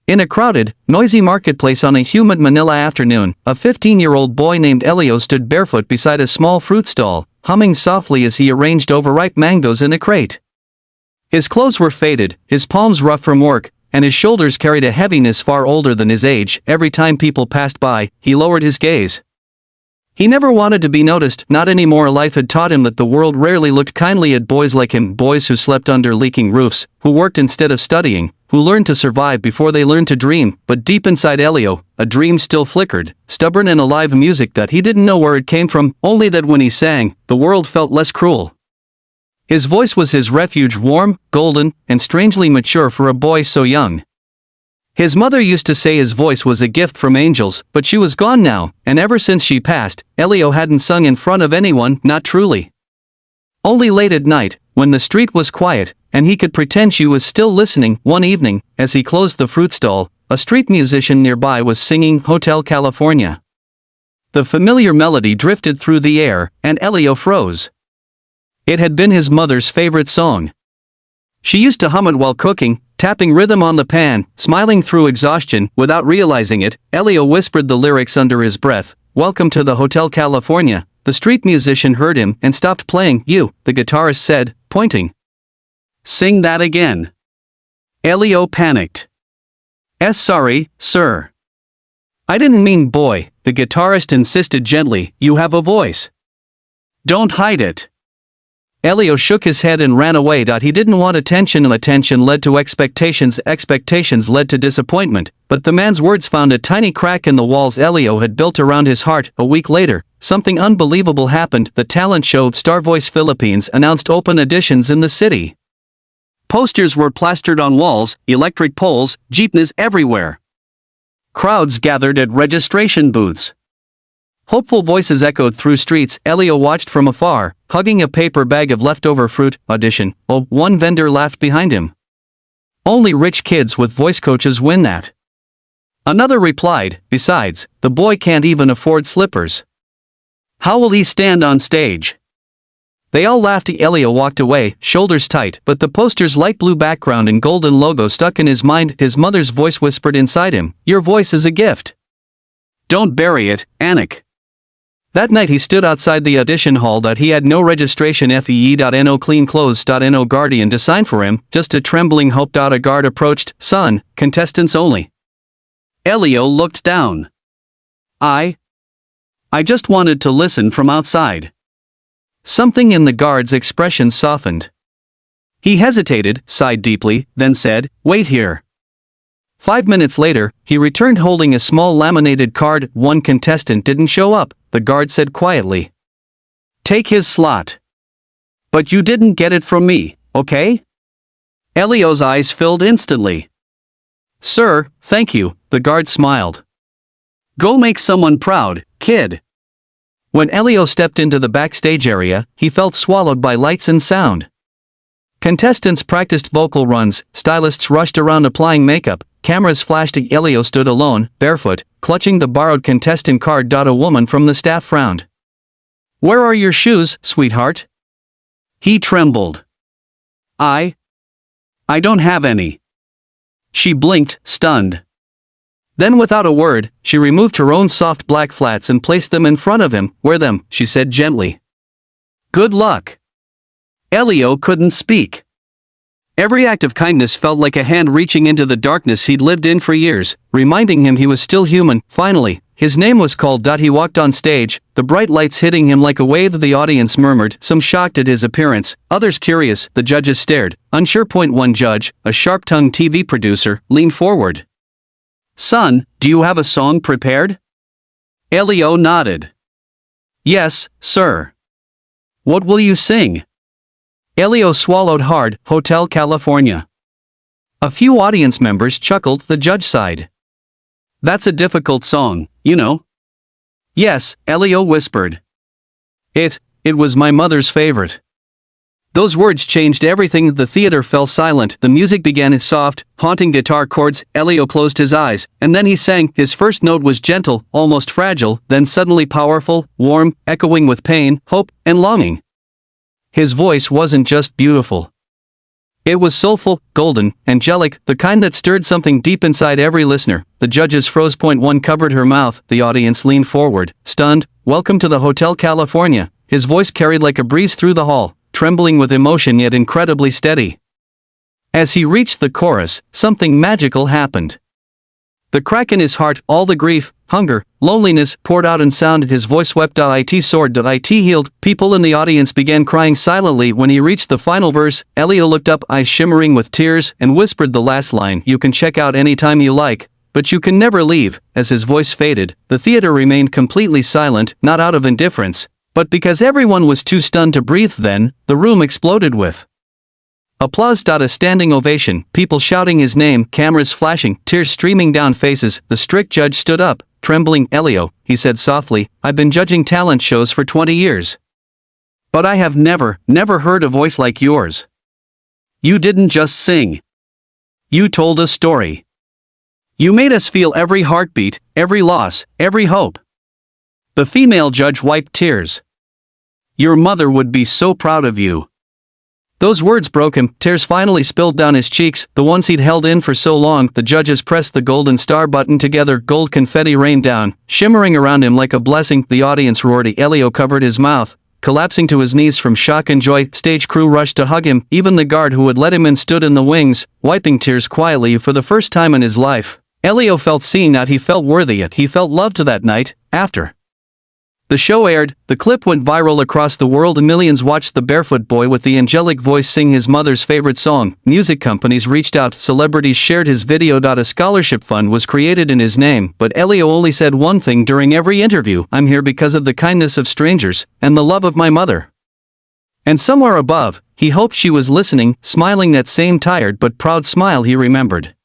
In a crowded, noisy marketplace on a humid Manila afternoon, a 15-year-old boy named Elio stood barefoot beside a small fruit stall, humming softly as he arranged overripe mangoes in a crate. His clothes were faded, his palms rough from work, and his shoulders carried a heaviness far older than his age. Every time people passed by, he lowered his gaze. He never wanted to be noticed, not anymore. Life had taught him that the world rarely looked kindly at boys like him, boys who slept under leaking roofs, who worked instead of studying, who learned to survive before they learned to dream. But deep inside Elio, a dream still flickered, stubborn and alive, music that he didn't know where it came from, only that when he sang, the world felt less cruel. His voice was his refuge, warm, golden, and strangely mature for a boy so young. His mother used to say his voice was a gift from angels, but she was gone now, and ever since she passed, Elio hadn't sung in front of anyone, not truly. Only late at night, when the street was quiet, and he could pretend she was still listening. One evening, as he closed the fruit stall, a street musician nearby was singing Hotel California. The familiar melody drifted through the air, and Elio froze. It had been his mother's favorite song. She used to hum it while cooking, tapping rhythm on the pan, smiling through exhaustion. Without realizing it, Elio whispered the lyrics under his breath. "Welcome to the Hotel California." The street musician heard him and stopped playing. "You," the guitarist said, pointing. "Sing that again." Elio panicked. Sorry, sir." "I didn't mean boy," the guitarist insisted gently. "You have a voice. Don't hide it." Elio shook his head and ran away. He didn't want attention, and attention led to expectations, expectations led to disappointment, but the man's words found a tiny crack in the walls Elio had built around his heart. A week later, something unbelievable happened. The talent show Star Voice Philippines announced open auditions in the city. Posters were plastered on walls, electric poles, jeepneys everywhere. Crowds gathered at registration booths. Hopeful voices echoed through streets. Elio watched from afar, hugging a paper bag of leftover fruit. "Audition." Oh, one vendor laughed behind him. "Only rich kids with voice coaches win that." Another replied, "Besides, the boy can't even afford slippers. How will he stand on stage?" They all laughed. Elio walked away, shoulders tight, but the poster's light blue background and golden logo stuck in his mind. His mother's voice whispered inside him, "Your voice is a gift. Don't bury it, Anik." That night he stood outside the audition hall. He had no registration fee.no, clean clothes.no guardian to sign for him, just a trembling hope. A guard approached. "Son, contestants only." Elio looked down. I just wanted to listen from outside." Something in the guard's expression softened. He hesitated, sighed deeply, then said, "Wait here." 5 minutes later, he returned holding a small laminated card. "One contestant didn't show up," the guard said quietly. "Take his slot. But you didn't get it from me, okay?" Elio's eyes filled instantly. "Sir, thank you," the guard smiled. "Go make someone proud, kid." When Elio stepped into the backstage area, he felt swallowed by lights and sound. Contestants practiced vocal runs, stylists rushed around applying makeup, cameras flashed. Elio stood alone, barefoot, clutching the borrowed contestant card. A woman from the staff frowned. "Where are your shoes, sweetheart?" He trembled. I don't have any." She blinked, stunned. Then without a word, she removed her own soft black flats and placed them in front of him. "Wear them," she said gently. "Good luck." Elio couldn't speak. Every act of kindness felt like a hand reaching into the darkness he'd lived in for years, reminding him he was still human. Finally, his name was called. He walked on stage, the bright lights hitting him like a wave. The audience murmured, some shocked at his appearance, others curious. The judges stared, unsure. One judge, a sharp-tongued TV producer, leaned forward. "Son, do you have a song prepared?" Elio nodded. "Yes, sir." "What will you sing?" Elio swallowed hard. "Hotel California." A few audience members chuckled. The judge sighed. "That's a difficult song, you know." "Yes," Elio whispered. It was my mother's favorite." Those words changed everything. The theater fell silent. The music began in soft, haunting guitar chords. Elio closed his eyes, and then he sang. His first note was gentle, almost fragile, then suddenly powerful, warm, echoing with pain, hope, and longing. His voice wasn't just beautiful. It was soulful, golden, angelic, the kind that stirred something deep inside every listener. The judges froze. Point one covered her mouth. The audience leaned forward, stunned. Welcome to the Hotel California. His voice carried like a breeze through the hall, trembling with emotion yet incredibly steady. As he reached the chorus, something magical happened. The crack in his heart, all the grief, hunger, loneliness, poured out in sound. His voice swept out. It soared. It healed. People in the audience began crying silently when he reached the final verse. Elio looked up, eyes shimmering with tears, and whispered the last line. You can check out anytime you like, but you can never leave. As his voice faded, the theater remained completely silent, not out of indifference, but because everyone was too stunned to breathe. Then, the room exploded with applause. A standing ovation, people shouting his name, cameras flashing, tears streaming down faces. The strict judge stood up, trembling. Elio, he said softly, I've been judging talent shows for 20 years. But I have never heard a voice like yours. You didn't just sing. You told a story. You made us feel every heartbeat, every loss, every hope. The female judge wiped tears. Your mother would be so proud of you. Those words broke him. Tears finally spilled down his cheeks, the ones he'd held in for so long. The judges pressed the golden star button together. Gold confetti rained down, shimmering around him like a blessing. The audience roared. Elio covered his mouth, collapsing to his knees from shock and joy. Stage crew rushed to hug him. Even the guard who had let him in stood in the wings, wiping tears quietly. For the first time in his life, Elio felt seen. Not he felt worthy. He felt loved. That night, after the show aired, the clip went viral across the world. Millions watched the barefoot boy with the angelic voice sing his mother's favorite song. Music companies reached out, celebrities shared his video. A scholarship fund was created in his name, but Elio only said one thing during every interview: I'm here because of the kindness of strangers, and the love of my mother. And somewhere above, he hoped she was listening, smiling that same tired but proud smile he remembered.